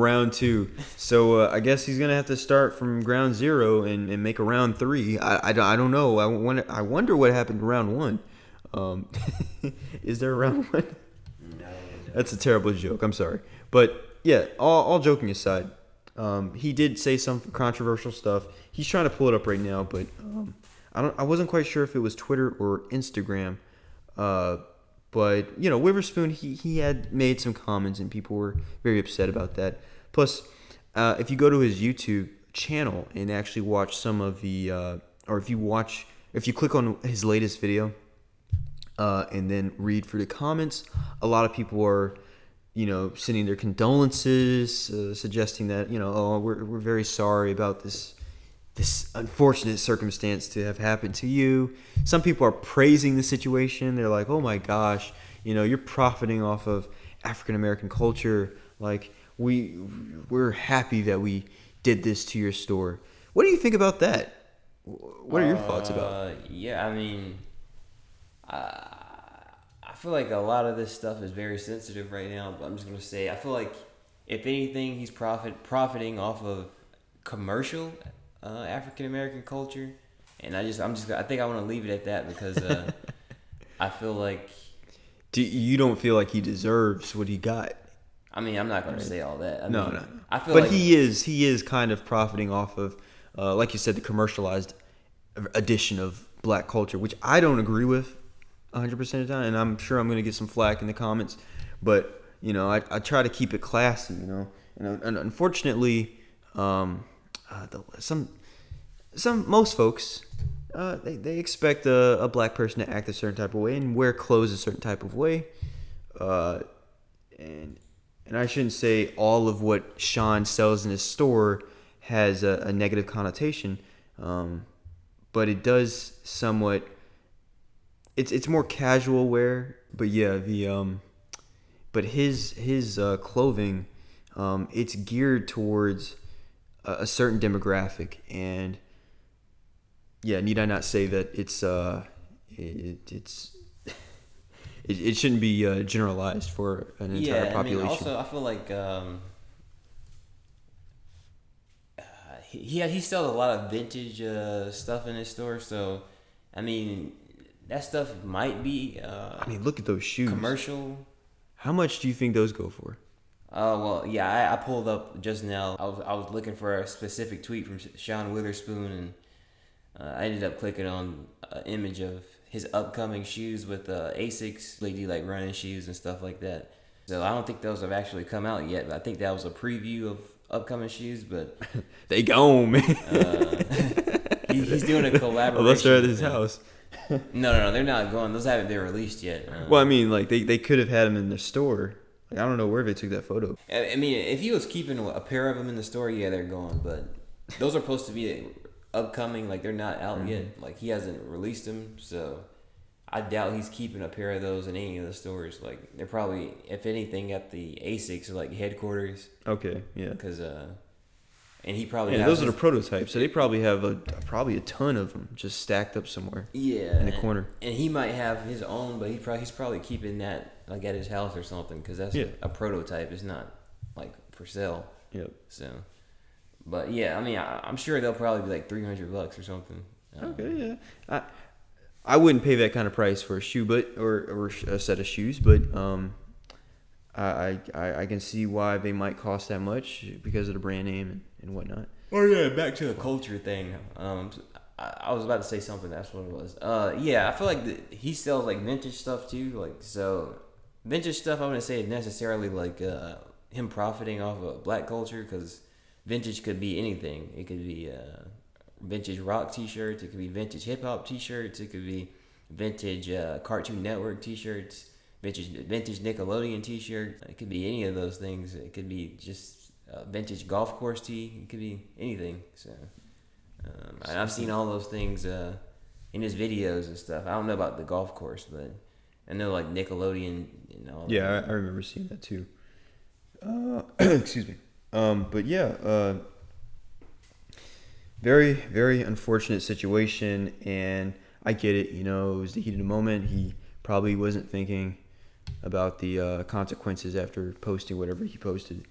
round 2. So I guess he's gonna have to start from ground 0 and make a round 3. I don't know. I wonder what happened to round 1. Is there a round 1? No. That's a terrible joke. I'm sorry, but yeah. All joking aside, he did say some controversial stuff. He's trying to pull it up right now, but I wasn't quite sure if it was Twitter or Instagram. But Witherspoon, he had made some comments and people were very upset about that. Plus, if you go to his YouTube channel and actually watch some of the, or if you click on his latest video, and then read through the comments, a lot of people are, sending their condolences, suggesting that, we're very sorry about this unfortunate circumstance to have happened to you. Some people are praising the situation. They're like, oh my gosh, you're profiting off of African American culture. Like we're happy that we did this to your store. What do you think about that? What are your thoughts about it? Yeah, I mean, I feel like a lot of this stuff is very sensitive right now, but I'm just going to say, I feel like if anything, he's profiting off of commercial African American culture, and I think I want to leave it at that because I feel like you don't feel like he deserves what he got. I mean, I'm not going to say all that. No. I feel but like he is kind of profiting off of, like you said, the commercialized edition of black culture, which I don't agree with 100% of the time, and I'm sure I'm going to get some flack in the comments. But I try to keep it classy, and unfortunately. Most folks they expect a black person to act a certain type of way and wear clothes a certain type of way, and I shouldn't say all of what Sean sells in his store has a negative connotation, but it does somewhat. It's more casual wear, but yeah, but his clothing, it's geared towards a certain demographic, and yeah, need I not say that it shouldn't be generalized for an entire population. I mean, also I feel like he sells a lot of vintage stuff in his store, so I mean that stuff might be look at those shoes. Commercial. How much do you think those go for? Well, yeah, I pulled up just now. I was looking for a specific tweet from Sean Wotherpersons, and I ended up clicking on an image of his upcoming shoes with Asics. They do like running shoes and stuff like that. So I don't think those have actually come out yet, but I think that was a preview of upcoming shoes. But they gone, man. He's doing a collaboration. Unless they're at his house. No, they're not going. Those haven't been released yet. Well, I mean, like they could have had them in their store. Like, I don't know where they took that photo. I mean, if he was keeping a pair of them in the store, yeah, they're gone. But those are supposed to be upcoming. Like, they're not out yet. Like, he hasn't released them. So I doubt he's keeping a pair of those in any of the stores. Like, they're probably, if anything, at the Asics, like, headquarters. Okay, yeah. Because, and he probably those are the prototypes. So they probably have a ton of them just stacked up somewhere. Yeah. In a corner. And he might have his own, but he's probably keeping that like at his house or something, because that's a prototype. It's not like for sale. Yep. So, but yeah, I mean, I'm sure they'll probably be like $300 or something. Okay, yeah. I wouldn't pay that kind of price for a shoe, but or a set of shoes, but I can see why they might cost that much because of the brand name and whatnot. Oh yeah, back to the culture thing. I was about to say something. That's what it was. Yeah, I feel like he sells like vintage stuff too. Like, so vintage stuff, I wouldn't say necessarily like him profiting off of black culture, because vintage could be anything. It could be vintage rock T-shirts. It could be vintage hip hop T-shirts. It could be vintage Cartoon Network T-shirts. Vintage Nickelodeon T-shirt. It could be any of those things. It could be just vintage golf course tee. It could be anything. So. And I've seen all those things in his videos and stuff. I don't know about the golf course, but I know like Nickelodeon and all. Yeah, I remember seeing that too. Excuse me. But yeah, very, very unfortunate situation, and I get it. It was the heat of the moment. He probably wasn't thinking about the consequences after posting whatever he posted.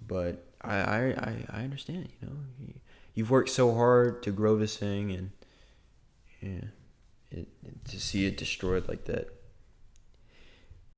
But I understand. You know, you've worked so hard to grow this thing, and yeah, to see it destroyed like that.